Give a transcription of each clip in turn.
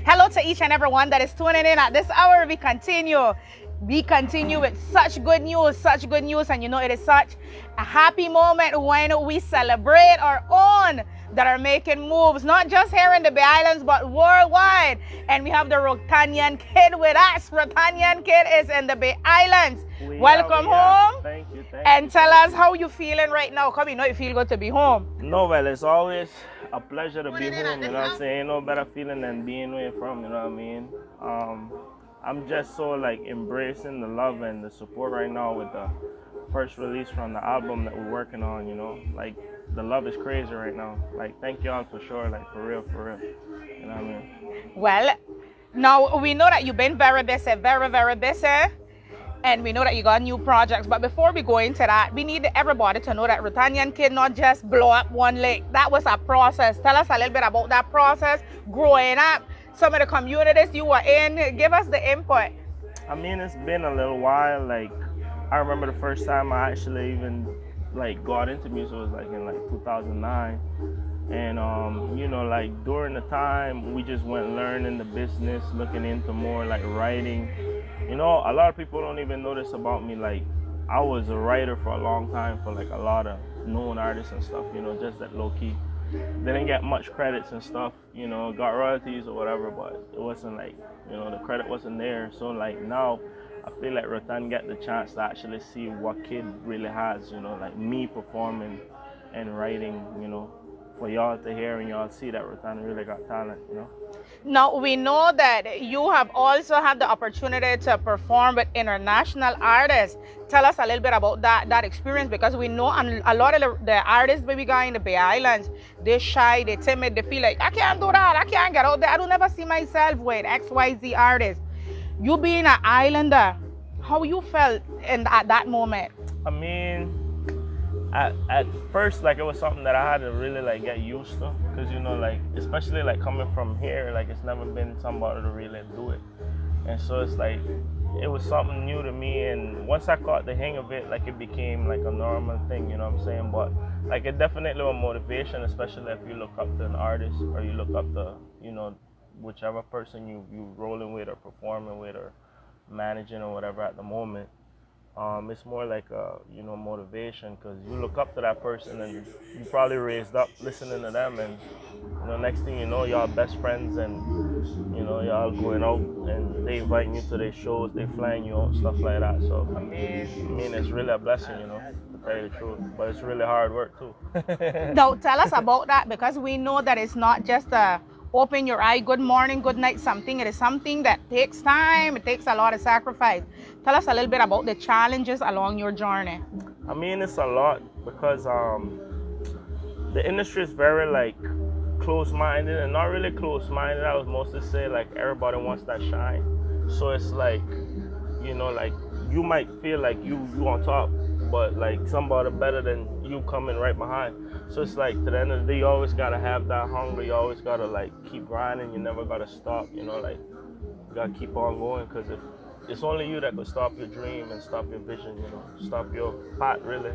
Hello to each and everyone that is tuning in at this hour. We continue with such good news, and you know it is such a happy moment when we celebrate our own that are making moves, not just here in the Bay Islands, but worldwide. And we have the Roatanean kid with us. Roatanean kid is in the Bay Islands. Welcome home. Thank you. And tell us how you feeling right now. Come, you know you feel good to be home. No, well, it's always a pleasure to be home, you know what I'm saying? Ain't no better feeling than being where you're from, you know what I mean? I'm just so like embracing the love and the support right now with the first release from the album that we're working on, you know? Like, the love is crazy right now. Like, thank y'all for sure, like, for real. You know what I mean? Well, now we know that you've been very busy, very busy. And we know that you got new projects. But before we go into that, we need everybody to know that Roatanean Kid not just blow up one leg. That was a process. Tell us a little bit about that process, growing up, some of the communities you were in. Give us the input. I mean, it's been a little while. Like, I remember the first time I actually even like got into music was like in like 2009. And you know, like during the time we just went learning the business, looking into more like writing. You know, a lot of people don't even know this about me. Like, I was a writer for a long time for like a lot of known artists and stuff, you know, just that low key. Didn't get much credits and stuff, you know, got royalties or whatever, but it wasn't like, you know, the credit wasn't there. So like now I feel like Roatan get the chance to actually see what kid really has, you know, like me performing and writing, you know, for y'all to hear and y'all see that Roatan really got talent, you know. Now, we know that you have also had the opportunity to perform with international artists. Tell us a little bit about that experience, because we know a lot of the artists we got in the Bay Islands, they're shy, they're timid, they feel like, I can't do that, I can't get out there, I don't ever see myself with XYZ artists. You being an islander, how you felt at that moment? I mean, at first, like, it was something that I had to really like get used to, because you know, like, especially like coming from here, like it's never been somebody to really do it, and so it's like it was something new to me. And once I caught the hang of it, like it became like a normal thing, you know what I'm saying? But like it definitely was motivation, especially if you look up to an artist or you look up to, you know, whichever person you rolling with or performing with or managing or whatever at the moment. It's more like a, you know, motivation, because you look up to that person and you probably raised up listening to them, and you know, next thing you know, y'all best friends, and you know, y'all going out and they inviting you to their shows, they flying you out, stuff like that. So I mean it's really a blessing, you know, to tell you the truth, but it's really hard work too. Now, tell us about that, because we know that it's not just a open your eye, good morning, good night something. It is something that takes time, it takes a lot of sacrifice. Tell us a little bit about the challenges along your journey. I mean, it's a lot, because the industry is very like close-minded, and not really close-minded. I would mostly say like everybody wants that shine. So it's like, you know, like you might feel like you on top, but like somebody better than you coming right behind. So it's like, to the end of the day, you always gotta have that hunger. You always gotta like keep grinding. You never gotta stop. You know, like you gotta keep on going, because if it's only you that could stop your dream and stop your vision. You know, stop your path, really.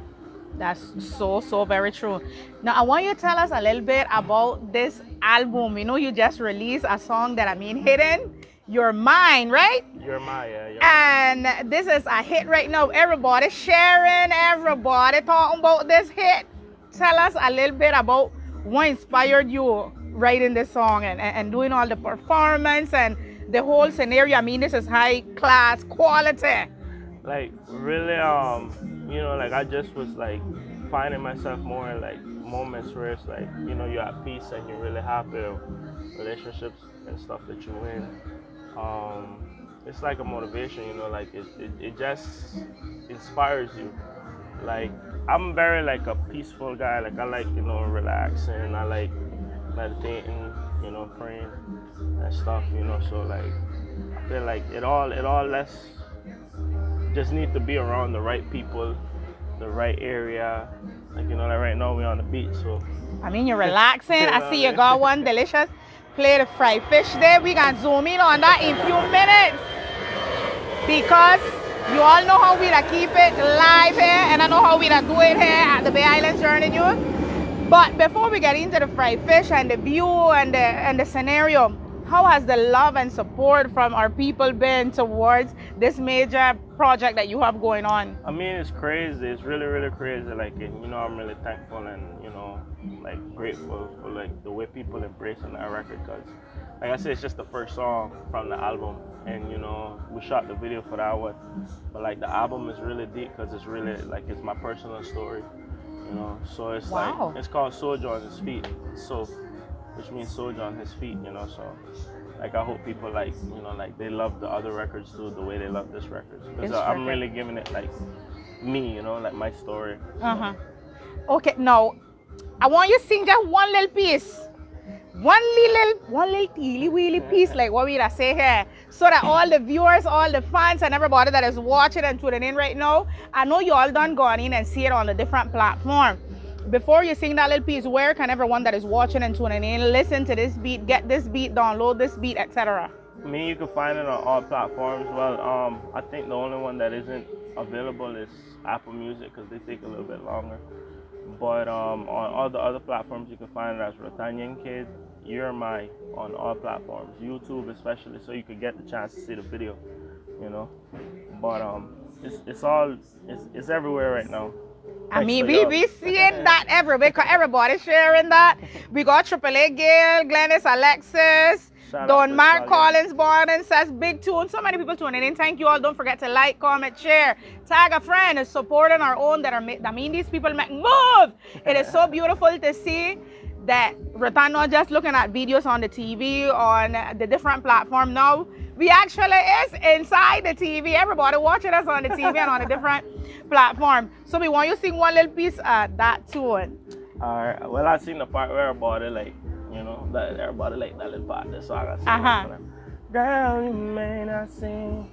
That's so very true. Now, I want you to tell us a little bit about this album. You know, you just released a song that, I mean, Hidden, You're Mine, right? You're mine, yeah. And this is a hit right now. Everybody sharing, everybody talking about this hit. Tell us a little bit about what inspired you writing this song and doing all the performance and the whole scenario. I mean, this is high class quality. Like really, you know, like I just was like finding myself more in like moments where it's like, you know, you're at peace and you're really happy with relationships and stuff that you're in. It's like a motivation, you know, like it just inspires you. Like, I'm very like a peaceful guy. Like, I like, you know, relaxing. I like meditating, you know, praying and stuff, you know. So like, I feel like it all less just need to be around the right people, the right area. Like, you know, like right now we're on the beach, so. I mean, you're relaxing. I see you got one delicious plate of fried fish there. We can zoom in on that in a few minutes, because you all know how we da keep it live here, and I know how we da do it here at the Bay Islands Journey News. But before we get into the fried fish and the view and the scenario, How has the love and support from our people been towards this major project that you have going on? I mean, it's crazy. It's really, really crazy. Like, you know, I'm really thankful and, you know, like grateful for like the way people embracing that record. Cause, like I said, it's just the first song from the album, and you know, we shot the video for that one. But like the album is really deep because it's really like it's my personal story, you know. So it's Wow. like it's called Soldier on His Feet. So, which means soldier on his feet, you know. So, like I hope people like, you know, like they love the other records too, the way they love this record. Because I'm really giving it like me, you know, like my story. Uh-huh. Okay, now I want you to sing just one little piece. One little teeny weeny piece, like what we say here, so that all the viewers, all the fans, and everybody that is watching and tuning in right now, I know you all done gone in and see it on the different platform. Before you sing that little piece, where can everyone that is watching and tuning in listen to this beat, get this beat, download this beat, etc.? Me, you can find it on all platforms. Well, I think the only one that isn't available is Apple Music because they take a little bit longer. But on all the other platforms, you can find it as Roatanean Kid, You're My, on all platforms, YouTube especially, so you could get the chance to see the video, you know. But it's everywhere right now. I mean, we seeing that everywhere because everybody's sharing that. We got AAA Gail, Glennis, Alexis, Don Mark Collins, Borden says big tune. So many people tuning in. Thank you all. Don't forget to like, comment, share, tag a friend, and supporting our own that mean these people make move. It is so beautiful to see that Roatan not just looking at videos on the TV, on the different platform. Now we actually is inside the TV. Everybody watching us on the TV and on a different platform. So we want you to sing one little piece that tune. Alright, well I seen the part where everybody like, you know, that everybody like that little part. That's all I sing. Girl, you may not sing,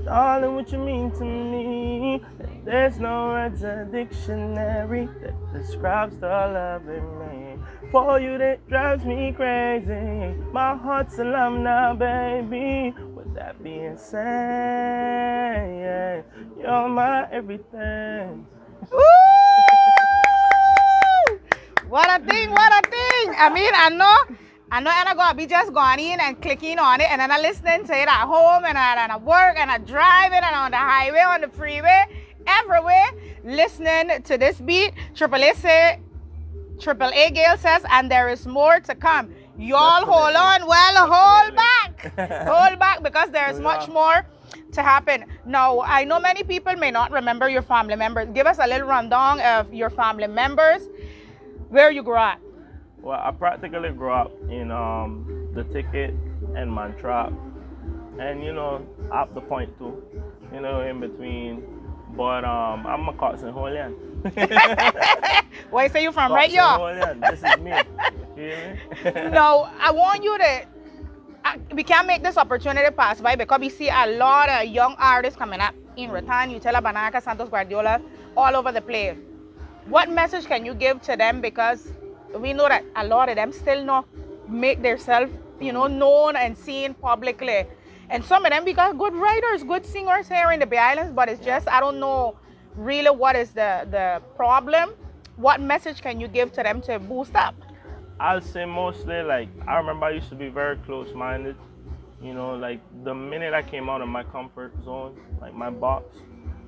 darling, what you mean to me. There's no words in the dictionary that describes the love in me. For you that drives me crazy. My heart's alarm now, baby. With that being said, you're my everything. Woo! What a thing, what a thing. I mean, I know and I'm going to be just going in and clicking on it and then I listening to it at home and at work and I driving and on the highway, on the freeway, everywhere, listening to this beat. AAA Gail says, and there is more to come. Y'all hold on, well, hold back. Hold back because there is much more to happen. Now, I know many people may not remember your family members. Give us a little rundown of your family members, where you grew up. Well, I practically grew up in the Ticket and Mantrap, and you know, up the point too, you know, in between. But I'm a Coxon-Holian. Where you say you from, right, y'all? This is me. You feel me? No, I want you to. We can't make this opportunity pass by because we see a lot of young artists coming up in Roatan, Utela, Banaka, Santos Guardiola, all over the place. What message can you give to them? Because we know that a lot of them still not make themselves, you know, known and seen publicly. And some of them, because good writers, good singers here in the Bay Islands, but it's just, I don't know really what is the problem. What message can you give to them to boost up? I'll say mostly, like, I remember I used to be very close-minded. You know, like, the minute I came out of my comfort zone, like my box,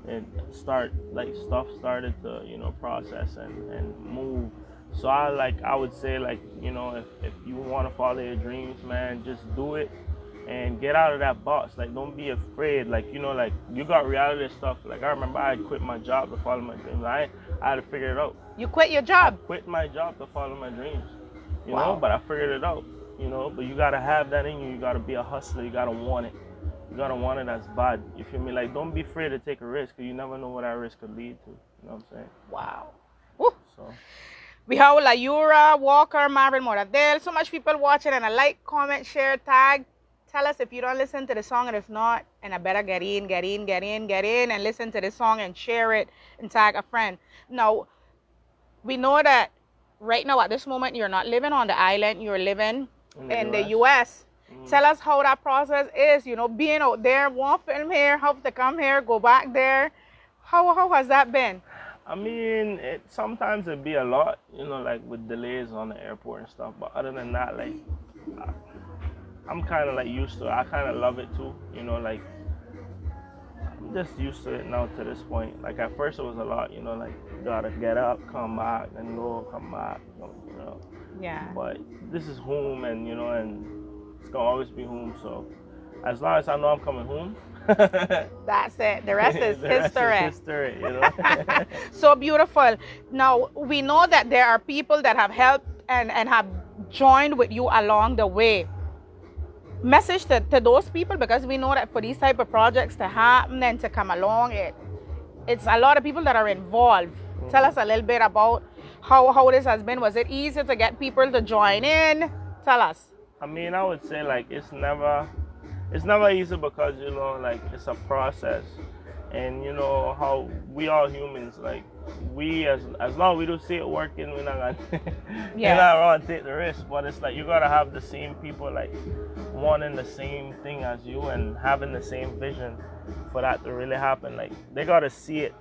and stuff started to, you know, process and move. So I would say, like, you know, if you want to follow your dreams, man, just do it and get out of that box. Like, don't be afraid. Like, you know, like, you got reality stuff. Like, I remember I quit my job to follow my dreams. I had to figure it out. You quit your job? I quit my job to follow my dreams. You wow. know, but I figured it out. You know, but you gotta have that in you. You gotta be a hustler. You gotta want it. You gotta want it as bad. You feel me? Like, don't be afraid to take a risk, because you never know what that risk could lead to. You know what I'm saying? Wow. Woo. So. We have Layura, Walker, Marvin Moradel. So much people watching, and a like, comment, share, tag. Tell us if you don't listen to the song, and if not, and I better get in and listen to the song and share it and tag a friend. Now, we know that right now at this moment you're not living on the island, you're living in the US. Tell us how that process is, you know, being out there, one film here, have to come here, go back there. How has that been? I mean, sometimes it'd be a lot, you know, like with delays on the airport and stuff. But other than that, like, I'm kind of like used to it. I kind of love it too. You know, like I'm just used to it now to this point. Like at first it was a lot. You know, like you gotta get up, come back, then go, come back. You know. Yeah. But this is home, and you know, and it's gonna always be home. So as long as I know I'm coming home. That's it. The rest is the history. Rest is history, you know. So beautiful. Now, we know that there are people that have helped and have joined with you along the way. Message to those people, because we know that for these type of projects to happen and to come along, it's a lot of people that are involved. Mm-hmm. Tell us a little bit about how this has been. Was it easy to get people to join in? Tell us. I mean, I would say like it's never easy, because you know, like it's a process, and you know how we all humans, like we as long as we don't see it working, we're not gonna we're not gonna take the risk. But it's like you gotta have the same people like wanting the same thing as you and having the same vision for that to really happen. Like they gotta see it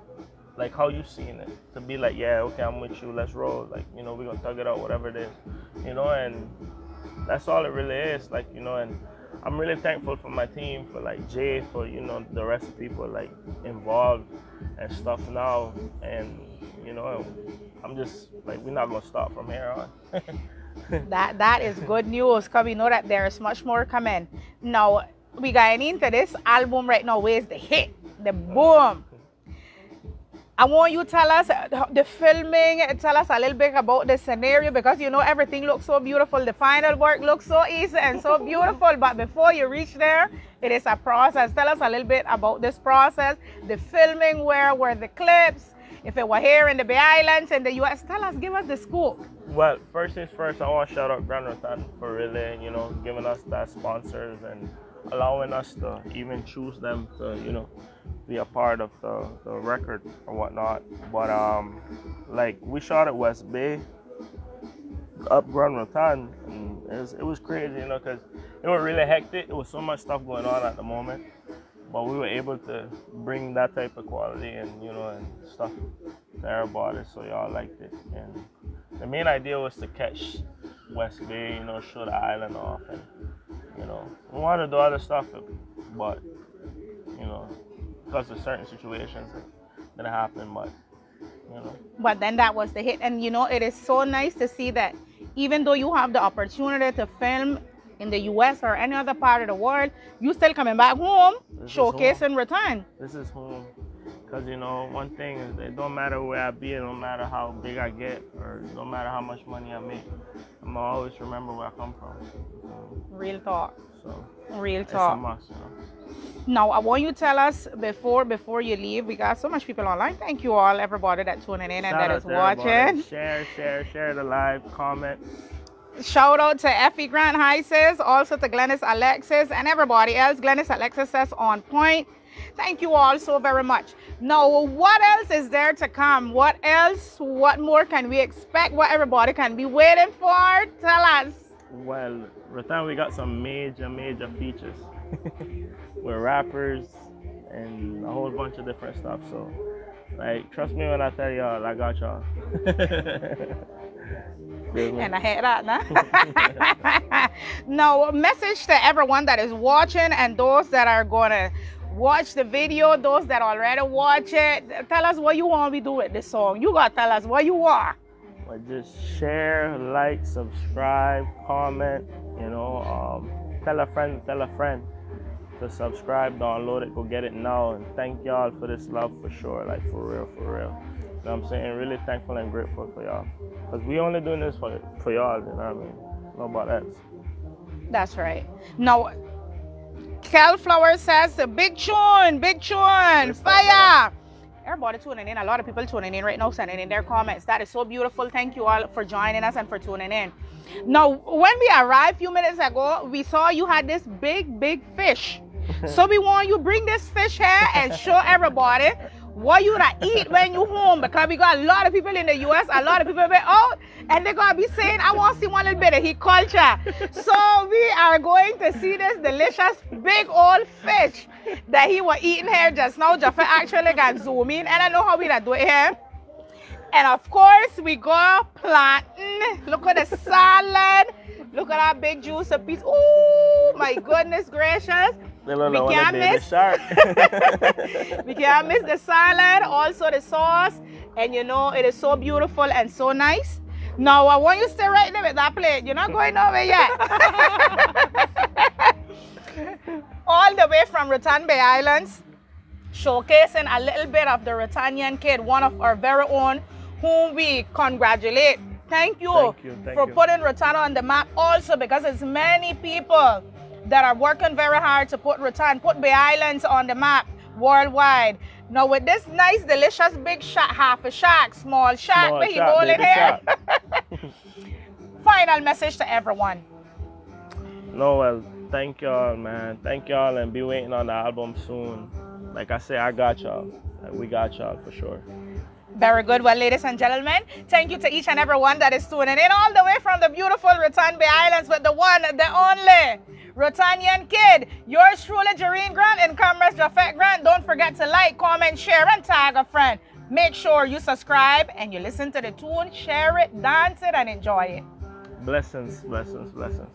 like how you seen it, to be like, yeah, okay, I'm with you, let's roll, like, you know, we're gonna tug it out, whatever it is, you know. And that's all it really is, like, you know. And I'm really thankful for my team, for like Jay, for, you know, the rest of people like involved and stuff now. And, you know, I'm just like, we're not gonna stop from here on. That is good news, because we know that there's much more coming. Now, we got into this album right now. Where's the hit? The boom. I want you to tell us the filming, tell us a little bit about the scenario, because you know everything looks so beautiful. The final work looks so easy and so beautiful, but before you reach there, it is a process. Tell us a little bit about this process, the filming, where were the clips, if it were here in the Bay Islands, in the US. Tell us, give us the scoop. Well, first things first, I want to shout out Roatan for really, you know, giving us that sponsors and allowing us to even choose them to, you know, be a part of the record or whatnot. But like we shot at West Bay, up Roatan, and it was crazy, you know, because it was really hectic. There was so much stuff going on at the moment, but we were able to bring that type of quality and, you know, and stuff to everybody, so y'all liked it. And the main idea was to catch West Bay, you know, show the island off, and, you know, we wanted to do other stuff, but, you know, because of certain situations that happen, but, you know. But then that was the hit. And, you know, it is so nice to see that even though you have the opportunity to film in the US or any other part of the world, you still coming back home, showcasing Roatan. This is home. Because, you know, one thing is, it don't matter where I be, it don't matter how big I get, or no matter how much money I make, I'm gonna always remember where I come from. Real talk. So, real talk. It's a must, you know. Now, I want you to tell us before you leave, we got so much people online. Thank you all, everybody that's tuning in and that is watching. Share the live, comment. Shout out to Effie Grant High says, also to Glennis Alexis and everybody else. Glennis Alexis says on point. Thank you all so very much. Now, what else is there to come? What else? What more can we expect? What everybody can be waiting for? Tell us. Well, Roatan, we got some major features with rappers and a whole bunch of different stuff. So, like, trust me when I tell y'all, I got y'all. And I had that, now, message to everyone that is watching and those that are going to watch the video, those that already watch it. Tell us what you want to do with this song. You got to tell us what you want. Well, just share, like, subscribe, comment, you know, tell a friend to subscribe, download it, go get it now. And thank y'all for this love, for sure, like for real. You know what I'm saying? Really thankful and grateful for y'all. Because we only doing this for y'all, you know what I mean? Nobody else. That's right. Now, Cal Flower says, big tune, fire. Everybody tuning in. A lot of people tuning in right now, sending in their comments. That is so beautiful. Thank you all for joining us and for tuning in. Now, when we arrived a few minutes ago, we saw you had this big fish. So we want you bring this fish here and show everybody what you gonna eat when you home, because we got a lot of people in the US, a lot of people be out, and they're gonna be saying, I want to see one little bit of his culture. So we are going to see this delicious big old fish that he was eating here just now. Jaffa actually can zoom in, and I know how we do it here. And of course, we go planting. Look at the salad. Look at that big juicy piece. Oh my goodness gracious. They don't We know when can't they miss. shark. We can't miss the salad, also the sauce. And you know, it is so beautiful and so nice. Now, I want you to stay right there with that plate. You're not going over yet. All the way from Roatan Bay Islands, showcasing a little bit of the Roatanean kid, one of our very own, whom we congratulate. Thank you, for putting Roatan on the map also, because there's many people that are working very hard to put Roatan, put Bay Islands on the map worldwide. Now with this nice, delicious big shack, half a shack, small shack, Small where he shack, bowling baby here. shack. Final message to everyone. No, well, thank y'all, man. Thank y'all, and be waiting on the album soon. Like I say, I got y'all. Like, we got y'all for sure. Very good. Well, ladies and gentlemen, thank you to each and every one that is tuning in all the way from the beautiful Roatan Bay Islands with the one, the only Roatanean kid. Yours truly, Jareen Grant, and Comrades Jafet Grant. Don't forget to like, comment, share, and tag a friend. Make sure you subscribe and you listen to the tune, share it, dance it, and enjoy it. Blessings, blessings, blessings.